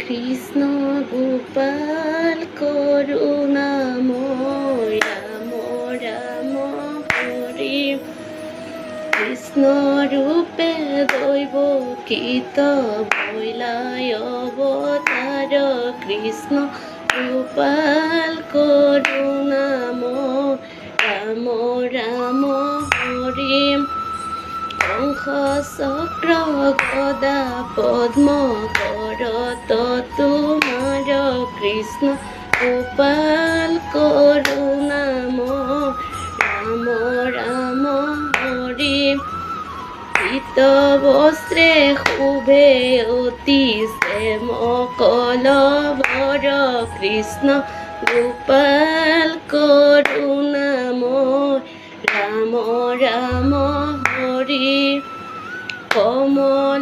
কৃষ্ণ গোপাল করুণাময় রাম রাম হরি কৃষ্ণ রূপে দৈব কীত বৈলায় অবতার কৃষ্ণ গোপাল করুণাময় রাম রাম হরি শঙ্খ চক্র গদা পদ্ম করত তোমার কৃষ্ণ গোপাল করুণাময় রাম রাম হরি পীত বস্ত্রে শুভে অতি শ্যাম কলবর কৃষ্ণ গোপাল করুণাময় রাম রাম হরি কমল